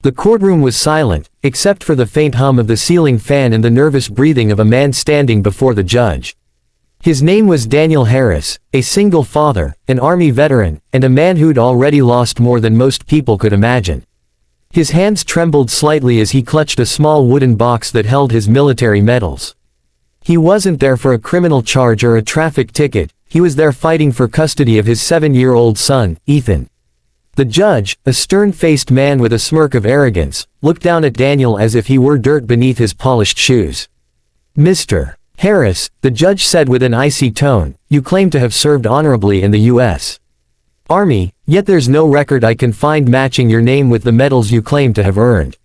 The courtroom was silent, except for the faint hum of the ceiling fan and the nervous breathing of a man standing before the judge. His name was Daniel Harris, a single father, an Army veteran, and a man who'd already lost more than most people could imagine. His hands trembled slightly as he clutched a small wooden box that held his military medals. He wasn't there for a criminal charge or a traffic ticket, he was there fighting for custody of his 7-year-old son, Ethan. The judge, a stern-faced man with a smirk of arrogance, looked down at Daniel as if he were dirt beneath his polished shoes. "Mr. Harris," the judge said with an icy tone, "you claim to have served honorably in the U.S. Army, yet there's no record I can find matching your name with the medals you claim to have earned.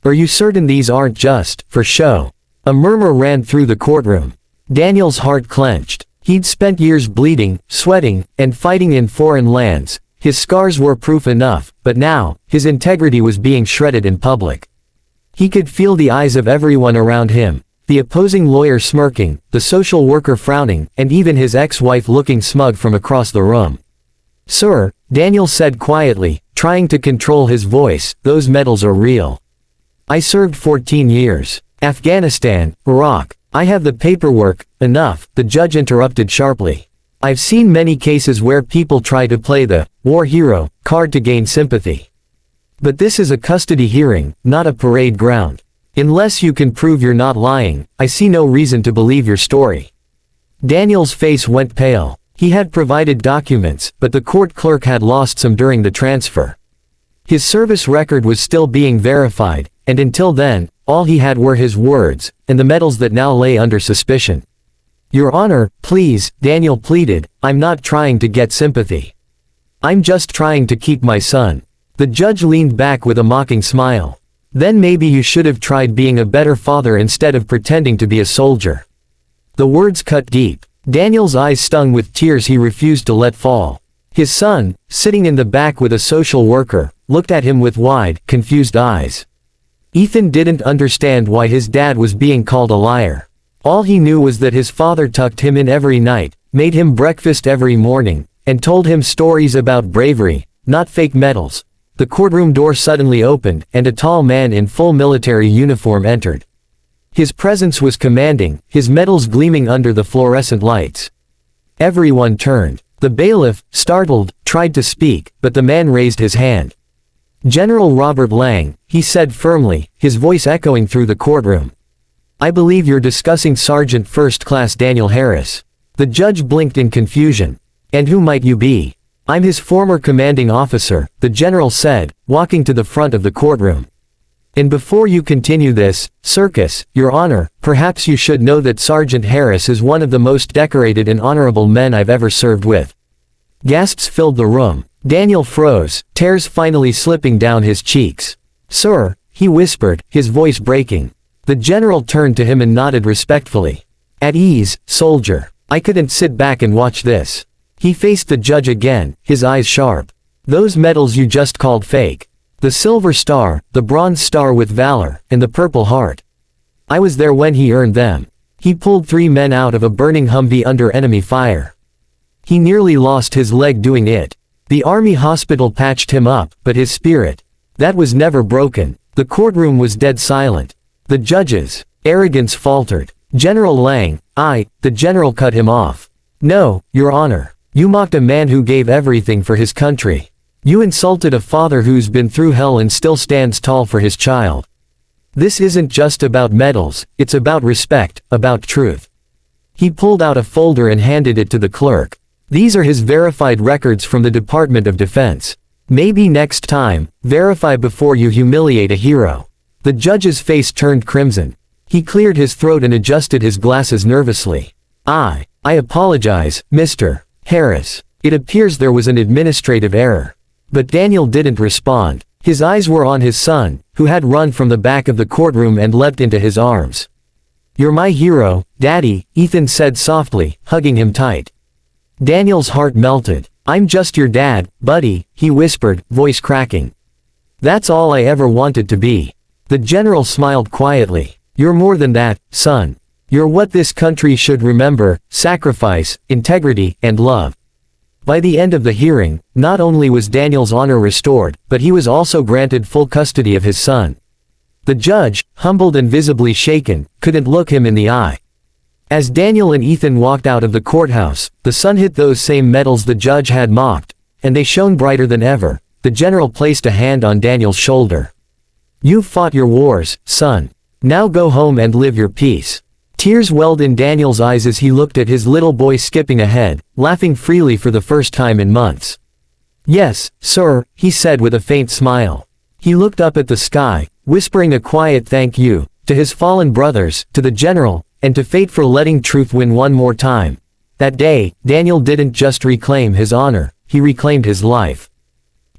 Are you certain these aren't just for show?" A murmur ran through the courtroom. Daniel's heart clenched. He'd spent years bleeding, sweating, and fighting in foreign lands. His scars were proof enough, but now, his integrity was being shredded in public. He could feel the eyes of everyone around him, the opposing lawyer smirking, the social worker frowning, and even his ex-wife looking smug from across the room. "Sir," Daniel said quietly, trying to control his voice, "those medals are real. I served 14 years. Afghanistan, Iraq. I have the paperwork." "Enough," the judge interrupted sharply. "I've seen many cases where people try to play the war hero card to gain sympathy. But this is a custody hearing, not a parade ground. Unless you can prove you're not lying, I see no reason to believe your story." Daniel's face went pale. He had provided documents, but the court clerk had lost some during the transfer. His service record was still being verified, and until then, all he had were his words, and the medals that now lay under suspicion. "Your Honor, please," Daniel pleaded, "I'm not trying to get sympathy. I'm just trying to keep my son." The judge leaned back with a mocking smile. "Then maybe you should have tried being a better father instead of pretending to be a soldier." The words cut deep. Daniel's eyes stung with tears he refused to let fall. His son, sitting in the back with a social worker, looked at him with wide, confused eyes. Ethan didn't understand why his dad was being called a liar. All he knew was that his father tucked him in every night, made him breakfast every morning, and told him stories about bravery, not fake medals. The courtroom door suddenly opened, and a tall man in full military uniform entered. His presence was commanding, his medals gleaming under the fluorescent lights. Everyone turned. The bailiff, startled, tried to speak, but the man raised his hand. "General Robert Lang," he said firmly, his voice echoing through the courtroom. "I believe you're discussing Sergeant First Class Daniel Harris." The judge blinked in confusion. "And who might you be?" "I'm his former commanding officer," the general said, walking to the front of the courtroom. "And before you continue this circus, Your Honor, perhaps you should know that Sergeant Harris is one of the most decorated and honorable men I've ever served with." Gasps filled the room. Daniel froze, tears finally slipping down his cheeks. "Sir," he whispered, his voice breaking. The general turned to him and nodded respectfully. "At ease, soldier. I couldn't sit back and watch this." He faced the judge again, his eyes sharp. "Those medals you just called fake. The silver star, the bronze star with valor, and the purple heart. I was there when he earned them." He pulled 3 men out of a burning Humvee under enemy fire. He nearly lost his leg doing it. The army hospital patched him up, but his spirit, that was never broken. The courtroom was dead silent. The judge's arrogance faltered. "General Lang, the general cut him off. "No, Your Honor. You mocked a man who gave everything for his country. You insulted a father who's been through hell and still stands tall for his child. This isn't just about medals, it's about respect, about truth." He pulled out a folder and handed it to the clerk. "These are his verified records from the Department of Defense. Maybe next time, verify before you humiliate a hero." The judge's face turned crimson. He cleared his throat and adjusted his glasses nervously. I apologize, Mr. Harris. It appears there was an administrative error." But Daniel didn't respond. His eyes were on his son, who had run from the back of the courtroom and leapt into his arms. "You're my hero, Daddy," Ethan said softly, hugging him tight. Daniel's heart melted. "I'm just your dad, buddy," he whispered, voice cracking. "That's all I ever wanted to be." The general smiled quietly. "You're more than that, son. You're what this country should remember: sacrifice, integrity, and love." By the end of the hearing, not only was Daniel's honor restored, but he was also granted full custody of his son. The judge, humbled and visibly shaken, couldn't look him in the eye. As Daniel and Ethan walked out of the courthouse, the sun hit those same medals the judge had mocked, and they shone brighter than ever. The general placed a hand on Daniel's shoulder. "You've fought your wars, son. Now go home and live your peace." Tears welled in Daniel's eyes as he looked at his little boy skipping ahead, laughing freely for the first time in months. "Yes, sir," he said with a faint smile. He looked up at the sky, whispering a quiet thank you, to his fallen brothers, to the general, and to fate for letting truth win one more time. That day, Daniel didn't just reclaim his honor, he reclaimed his life.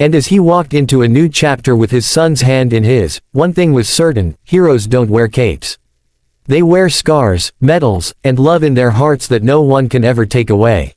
And as he walked into a new chapter with his son's hand in his, one thing was certain: heroes don't wear capes. They wear scars, medals, and love in their hearts that no one can ever take away.